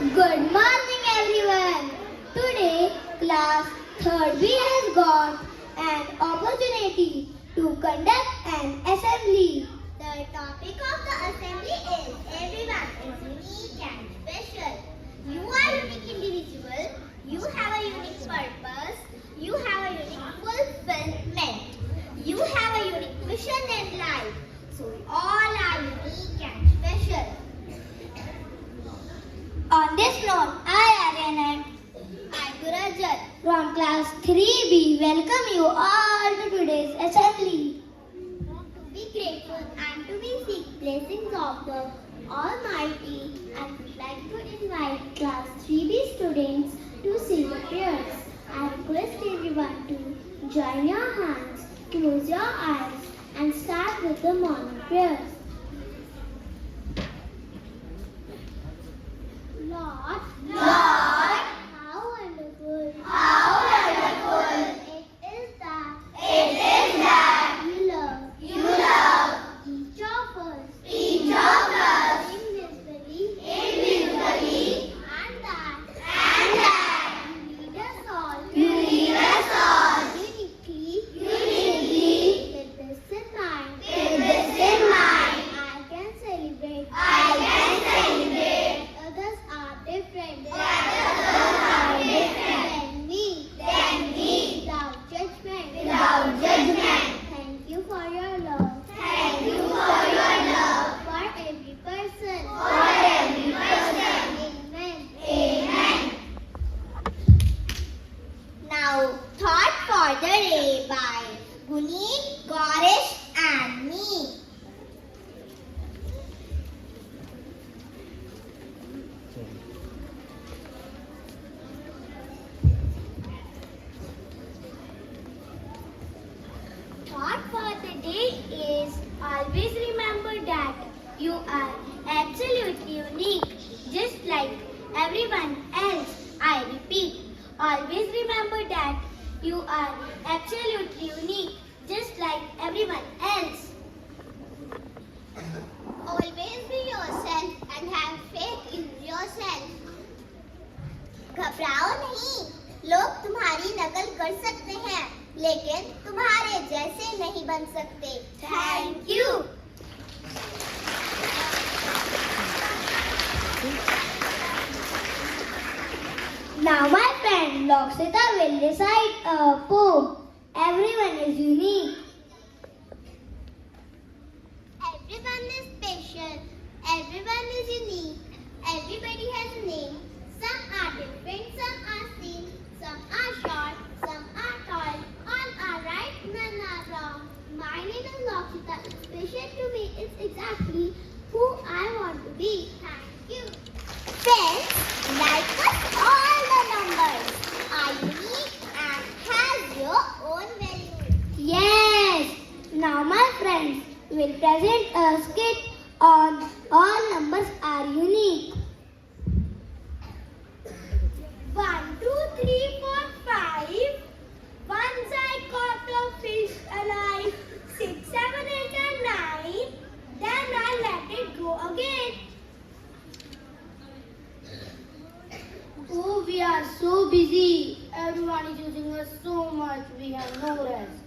Good morning everyone. Today class 3rd B has got an opportunity to conduct an assembly. The topic of the assembly is everyone is unique and special. You are unique individual. You have a unique purpose. You have a unique fulfillment. You have a unique mission in life. So we all are unique and special. On this note, I Aryan and I'm Gurajat. from class 3B welcome you all to today's assembly. To be grateful and to be seek blessings of the Almighty, and would like to invite class 3B students to say the prayers. I request everyone to join your hands, close your eyes, and start with the morning prayers. Lord, how wonderful, it is that you love each of us individually, and that you lead us all uniquely. With this in mind, I can celebrate. Others are different than me, without judgment. Thank you for your love. For every person. Amen. Now, thought for the day by Guneet, Gaurish and me. Thought for the day is always remember that you are absolutely unique, just like everyone else. I repeat, always remember that you are absolutely unique, just like everyone else. Always be yourself and have faith in yourself. घबराओ नहीं, लोग तुम्हारी नकल कर सकते हैं, लेकिन तुम्हारे जैसे नहीं बन सकते. Thank you. Now my friend Loksita will recite a poem. Everyone is unique. Everyone is special. Everyone is unique. Everybody has a name. Some are different, some are same. Some are short, some are tall. All are right, none are wrong. My name is Lakshita. It's special to me. It's exactly who I want to be. Thank you. Friends, like us all the numbers are unique and has your own value. Yes. Now my friends will present a skit on all numbers are unique. 1, 2, 3, 4, 5. Once I caught a fish alive. 6, 7, 8, and 9. Then I let it go again. Oh, we are so busy. Everyone is using us so much. We have no rest.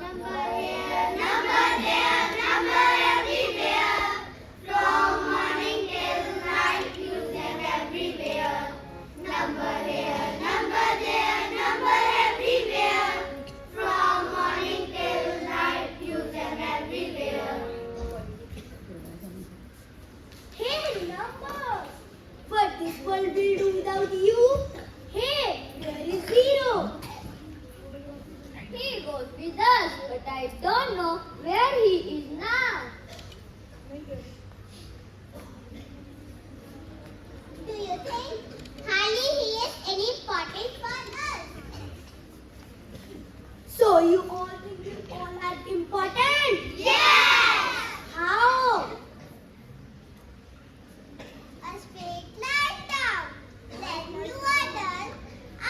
Number here, number there, number everywhere. From morning till night, use them everywhere. Number here, number there, number everywhere. From morning till night, use them everywhere. Hey, numbers! What this world will do without you? Hey, there is zero. He goes with us, but I don't know where he is now. Do you think hardly he is any important for us? So you all think we all are important? Yes! How? A straight line down. Then you are done. I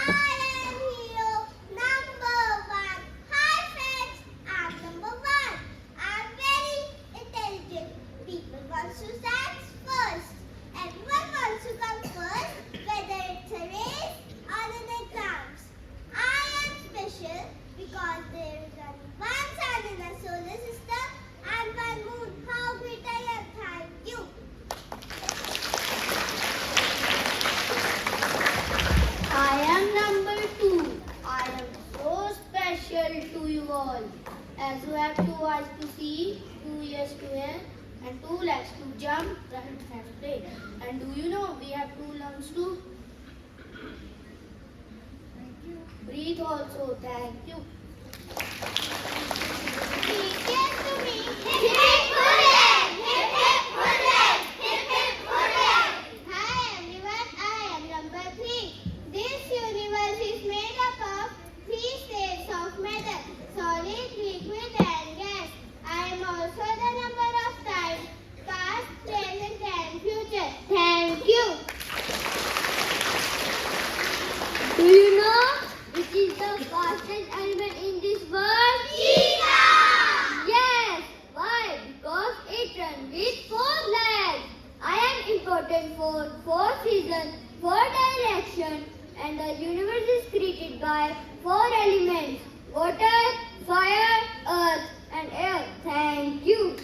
am hero number 1. Hi friends, I'm number 1. I'm very intelligent. People want to stand first. Everyone wants to come first, whether it's a race or in exams. I am special because there is only one sun in the solar system and one moon. How great I am! Thank you. I am number 2. I am so special to you all. As you have 2 eyes to see, 2 ears to hear, and 2 legs to jump, run, and play. And do you know we have 2 lungs too? Breathe also. Thank you. Cheers to me. Hip hip hooray! Hip hip hooray! Hip hip hooray! Hi everyone, I am number 3. This universe is made up of 3 states of matter: solid, liquid, and gas. I am also the number of time, past, present, and future. Thank you. Do you know which is the fastest animal in this world? Cheetah! Yes. Why? Because it runs with 4 legs. I am important for 4 seasons, 4 directions, and the universe is created by 4 elements: water, fire, earth, and air. Thank you.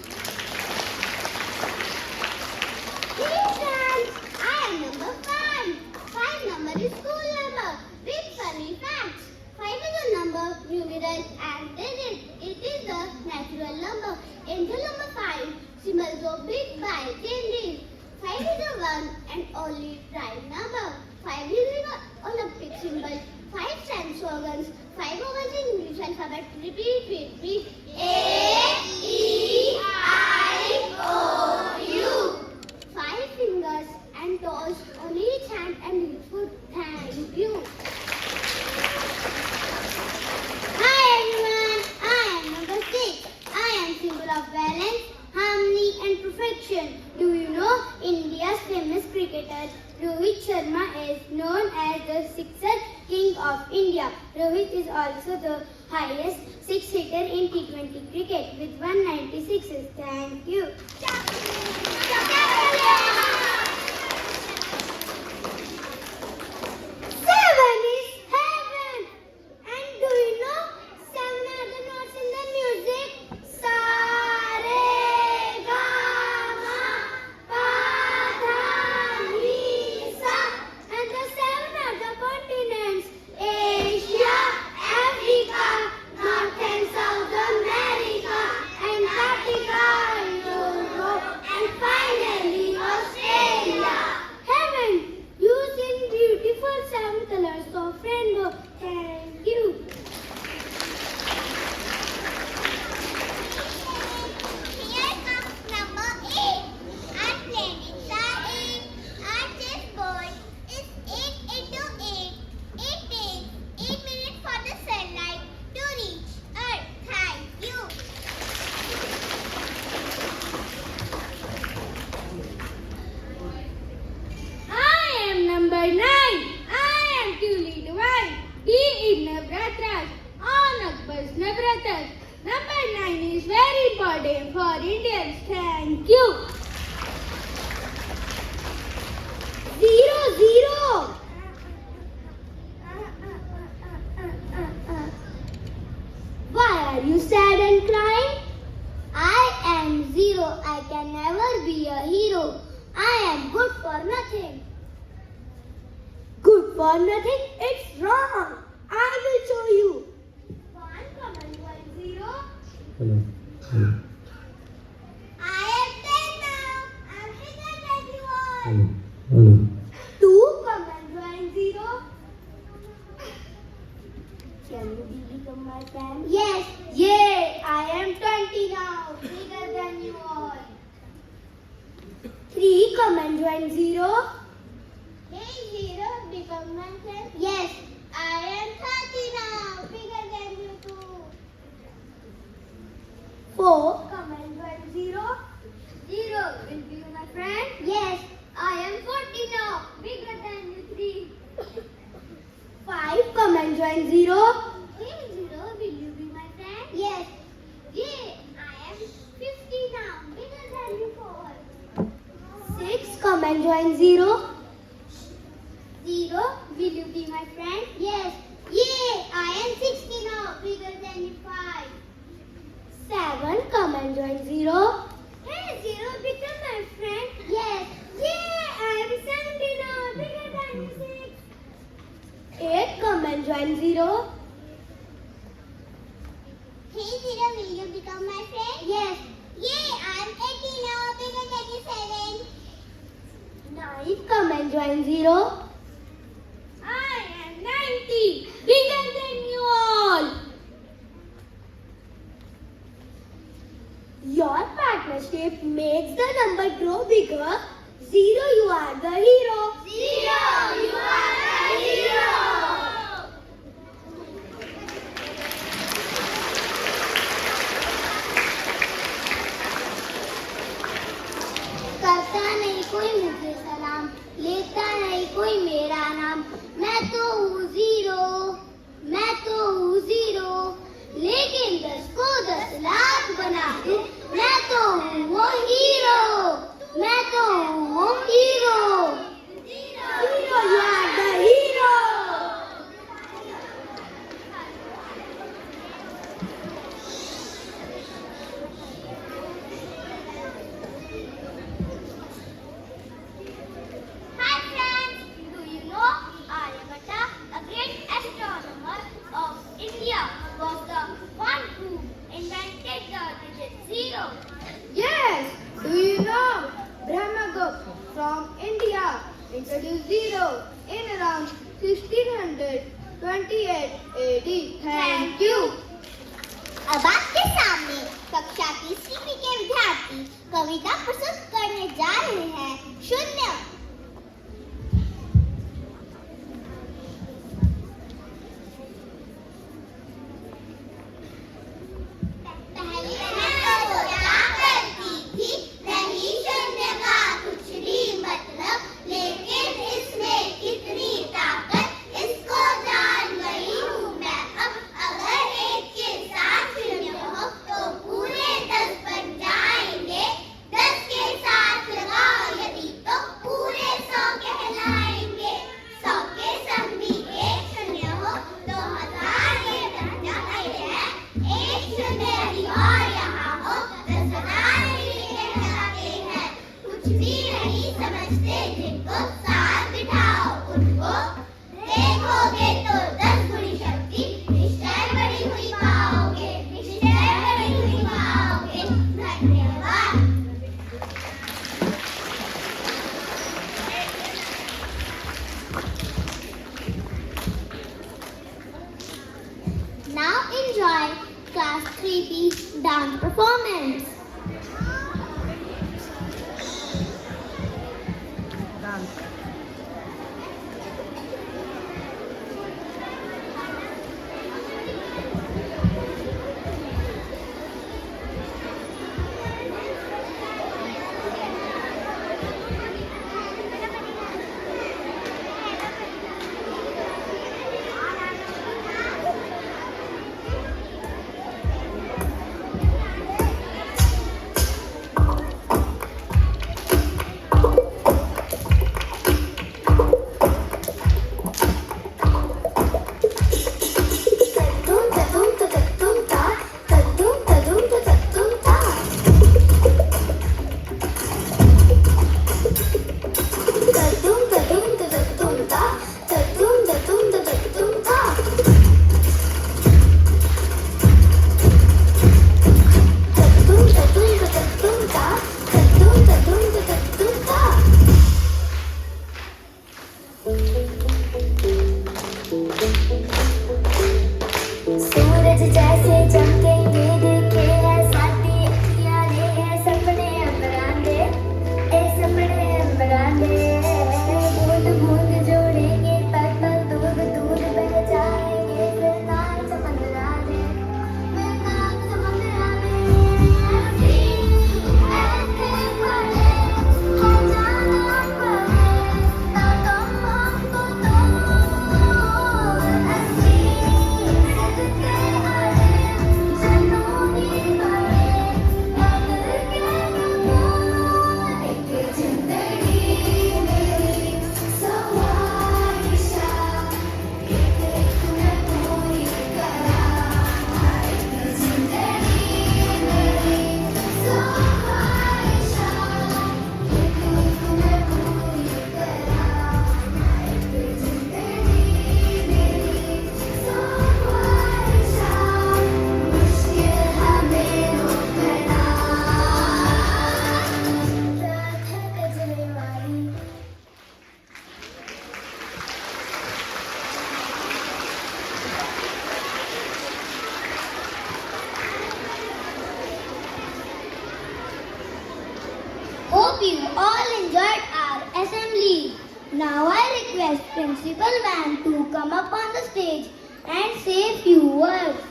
Listen, I am number 5. 5 number is school number with funny facts. 5 is a number, numeral, and digit. It is the natural number. Angel number 5, symbols of big by changes. 5 is the one and only prime number. 5 is the Olympic symbol. 5 stands organs. 5 vowels in English alphabet. Repeat with me. A, E, I, O, U. 5 fingers and toes on each hand and each foot. Thank you. Hi everyone, I am number 6. I am symbol of balance, harmony and perfection. Do you know India's famous cricketer Rohit Sharma is known as the sixer king of India. Rohit is also the highest six-hitter in T20 cricket with 196s. Thank you. 7 is heaven. And do you know 7 are the notes in the music? Sa, re, ga, ma, pa, dha, ni, sa. And the 7 are the continents: Asia, Africa, North and South America, Antarctica, Europe, and finally Australia. Heaven, used in beautiful 7 colors of rainbow. Thank you. Here comes number 8. Our planets are 8. Our chessboard is 8 into 8. It takes 8 minutes for the sunlight to reach Earth. Thank you. I am number 9. I am truly divine. He is Navratras on Akbar's Navratras. Number 9 is very important for Indians. Thank you. 0, 0. Why are you sad and crying? I am 0. I can never be a hero. I am good for nothing. Good for nothing? It's wrong. I will show you. 1, 0. Hello. Hello. I am 10 now. I'm bigger than you all. Hello. Hello. 2, 0. Can you become my friend? Yes. Yay! I am 20 now. Bigger than you all. 3, 0. Hey 0, become my friend. Yes. I am 30 now. Bigger than you too. 4, 0. 0 will be my friend. Yes. I am 40 now. Bigger than you 3. 5, 0. Hey 0, will you be my friend? Yes. Yay. I am 50 now. Bigger than you 4. 6, and join 0. 0, will you be my friend? Yes. Yay! I am 60 now, bigger than 5. 7, come and join 0. Hey 0, become my friend. Yes. Yay! I am 70 now, bigger than 6. 8, come and join 0. Hey 0, will you become my friend? Yes. Yay! I am 80 now, bigger than 7. 9, come and join 0. I am 90, bigger than you all. Your partnership makes the number grow bigger. 0, you are the hero. 0, you are the hero. करता नहीं कोई मुझे सलाम, लेता नहीं कोई मेरा नाम। मैं तो हूँ 0, मैं तो हूँ 0, लेकिन 10 को 10 लाख बना दूँ। मैं तो हूँ वो हीरो, मैं तो हूँ वो hero. 0, you are the hero. Hi friends, do you know Aryabhatta, a great astronomer of India, was the one who invented the digit 0. Yes, do you know Brahmagupta from India introduced 0 in around 1628 AD. Thank you. अब आपके सामने कक्षा तीसरी के विद्यार्थी कविता प्रस्तुत करने जा रहे हैं। 0। पहले मैं सोचा करती थी नहीं शून्य का कुछ भी मतलब, लेकिन इसमें कितनी ताकत इसको जान गई हूँ मैं अब। अगर एक के साथ शून्य हो तो पूरे 10 बन जाएंगे, 10 के साथ लगाओ यदि तो पूरे 100 कहलाएंगे। 100 के संग भी एक शून्य हो तो 1000 ये बन जाते हैं। एक शून्य यदि और यहाँ हो 10,000 ये कहलाते हैं। कुछ भी नहीं समझते जिनको साथ बिठाओ उनको, देखोगे तो 10 गुनी शक्ति निश्चय बड़ी हुई पाओगे, निश्चय बड़ी हुई पाओगे। धन्यवाद। Now enjoy class 3B dance performance. you all enjoyed our assembly. Now I request Principal Van to come up on the stage and say a few words.